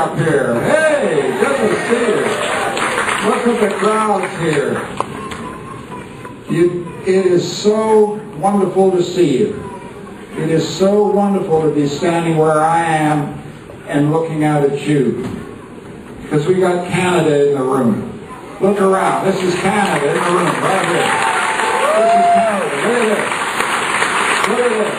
up here. Hey, good to see you. Look at the crowds here. It is so wonderful to see you. It is so wonderful to be standing where I am and looking out at you. Because we got Canada in the room. Look around. This is Canada in the room, right here. This is Canada. Look at this. Look at this.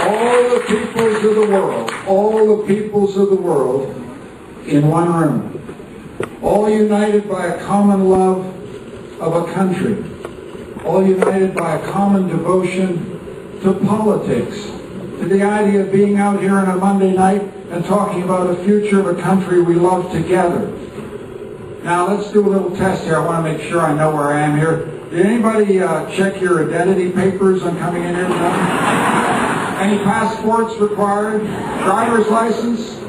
All the peoples of the world, all the peoples of the world in one room. All united by a common love of a country. All united by a common devotion to politics. To the idea of being out here on a Monday night and talking about the future of a country we love together. Now let's do a little test here. I want to make sure I know where I am here. Did anybody check your identity papers on coming in here tonight? Any passports required? Driver's license?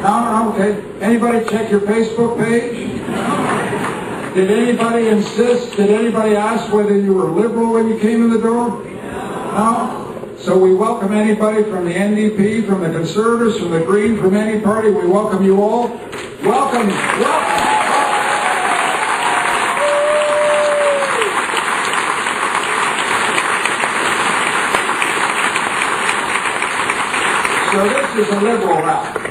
No, okay. Anybody check your Facebook page? Did anybody insist? Did anybody ask whether you were liberal when you came in the door? No? So we welcome anybody from the NDP, from the Conservatives, from the Green, from any party. We welcome you all. Welcome. So this is a liberal rally.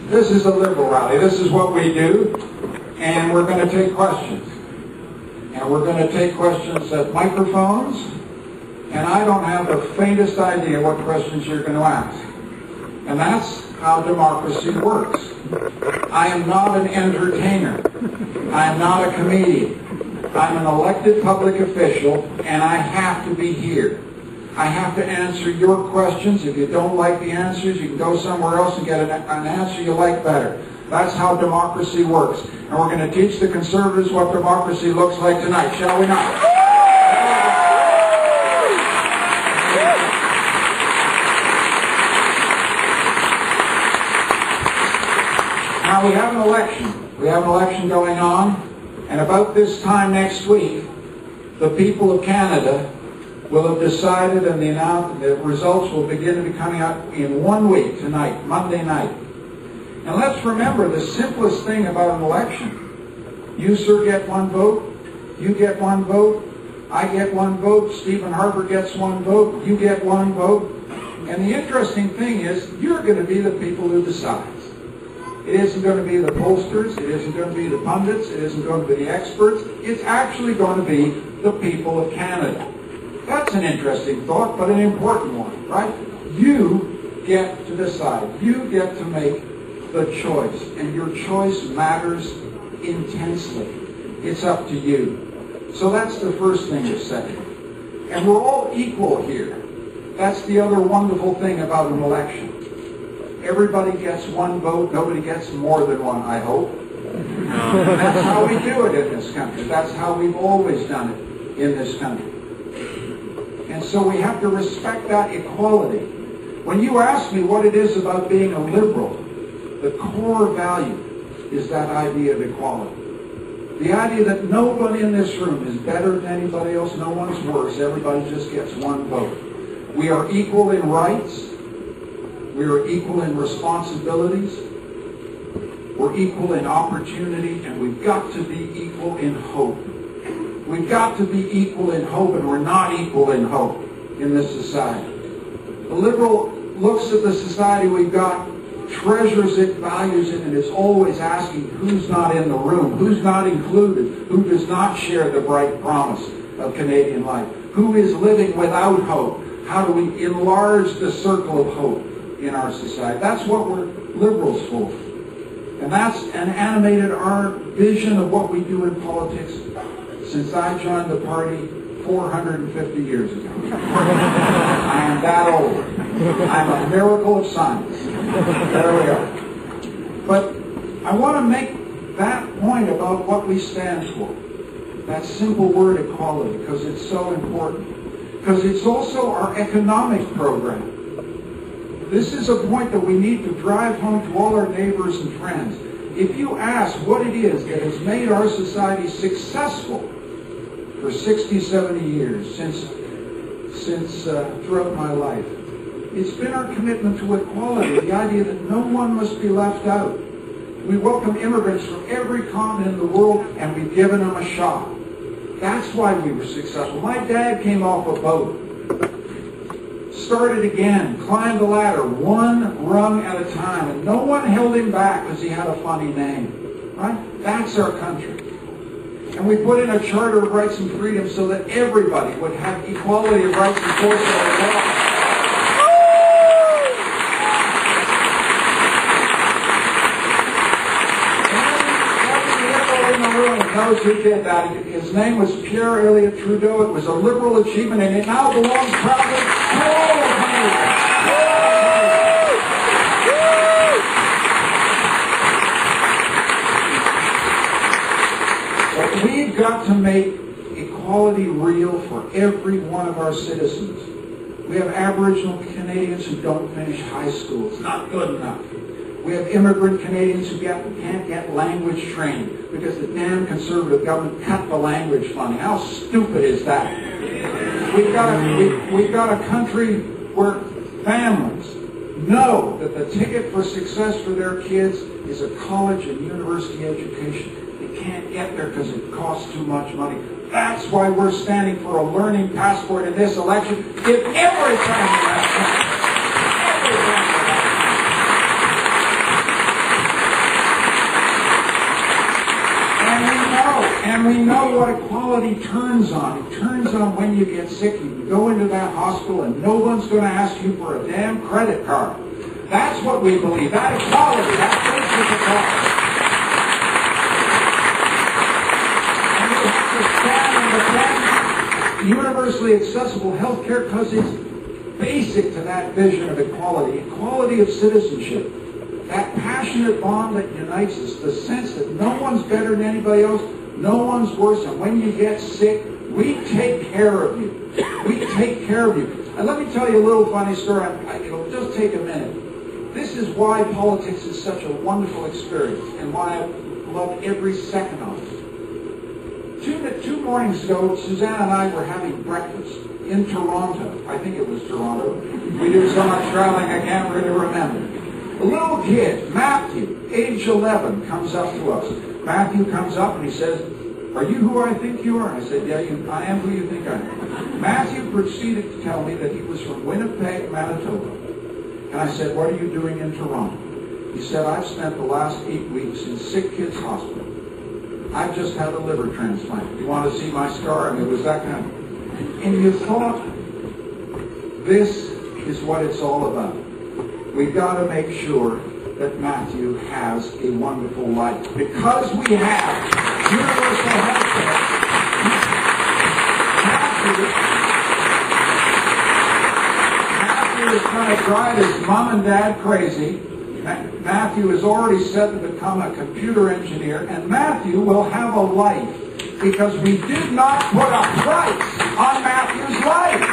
This is a liberal rally. This is what we do. And we're going to take questions. And we're going to take questions at microphones. And I don't have the faintest idea what questions you're going to ask. And that's how democracy works. I am not an entertainer. I am not a comedian. I'm an elected public official, and I have to be here. I have to answer your questions. If you don't like the answers, you can go somewhere else and get an answer you like better. That's how democracy works. And we're going to teach the Conservatives what democracy looks like tonight, shall we not? Now we have an election. We have an election going on. And about this time next week, the people of Canada will have decided, and the results will begin to be coming out in 1 week tonight, Monday night. And let's remember the simplest thing about an election. You, sir, get one vote. You get one vote. I get one vote. Stephen Harper gets one vote. You get one vote. And the interesting thing is, you're going to be the people who decide. It isn't going to be the pollsters. It isn't going to be the pundits. It isn't going to be the experts. It's actually going to be the people of Canada. That's an interesting thought, but an important one, right? You get to decide. You get to make the choice, and your choice matters intensely. It's up to you. So that's the first thing to say. And we're all equal here. That's the other wonderful thing about an election. Everybody gets one vote. Nobody gets more than one, I hope. That's how we do it in this country. That's how we've always done it in this country. And so we have to respect that equality. When you ask me what it is about being a liberal, the core value is that idea of equality. The idea that nobody in this room is better than anybody else, no one's worse, everybody just gets one vote. We are equal in rights, we are equal in responsibilities, we're equal in opportunity, and we've got to be equal in hope. We've got to be equal in hope, and we're not equal in hope in this society. The liberal looks at the society we've got, treasures it, values it, and is always asking who's not in the room, who's not included, who does not share the bright promise of Canadian life, who is living without hope. How do we enlarge the circle of hope in our society? That's what we're liberals for. And that's animated our vision of what we do in politics since I joined the party 450 years ago. I am that old. I'm a miracle of science. There we are. But I want to make that point about what we stand for. That simple word equality, because it's so important. Because it's also our economic program. This is a point that we need to drive home to all our neighbors and friends. If you ask what it is that has made our society successful for 60, 70 years, since throughout my life, It's been our commitment to equality, the idea that no one must be left out. We welcome immigrants from every continent in the world, and we've given them a shot. That's why we were successful. My dad came off a boat, started again, climbed the ladder, one rung at a time, and no one held him back because he had a funny name. Right? That's our country. And we put in a Charter of Rights and Freedoms so that everybody would have equality of rights and force of law. Those who did that, his name was Pierre Elliott Trudeau. It was a liberal achievement, and it now belongs proudly to all of Canada. But we've got to make equality real for every one of our citizens. We have Aboriginal Canadians who don't finish high school. It's not good enough. We have immigrant Canadians who can't get language training because the damn Conservative government cut the language funding. How stupid is that? We've got a country where families know that the ticket for success for their kids is a college and university education. They can't get there because it costs too much money. That's why we're standing for a learning passport in this election. Give every family that chance. Every family. And we know what equality turns on. It turns on when you get sick. You can go into that hospital and no one's going to ask you for a damn credit card. That's what we believe. That equality, that basic equality. And we have to stand and defend universally accessible health care because it's basic to that vision of equality. Equality of citizenship. That passionate bond that unites us. The sense that no one's better than anybody else. No one's worse, and when you get sick, we take care of you. We take care of you. And let me tell you a little funny story. It'll just take a minute. This is why politics is such a wonderful experience, and why I love every second of it. Two mornings ago, Suzanne and I were having breakfast in Toronto. I think it was Toronto. We do so much traveling, I can't really remember. A little kid, Matthew, age 11, comes up to us. Matthew comes up and he says, "Are you who I think you are?" I said, "Yeah, I am who you think I am." Matthew proceeded to tell me that he was from Winnipeg, Manitoba. And I said, "What are you doing in Toronto?" He said, "I've spent the last 8 weeks in Sick Kids Hospital. I've just had a liver transplant. You want to see my scar?" And it was that kind of... And you thought, this is what it's all about. We've got to make sure that Matthew has a wonderful life. Because we have universal health care, Matthew is going to drive his mom and dad crazy. Matthew is already set to become a computer engineer, and Matthew will have a life because we did not put a price on Matthew's life.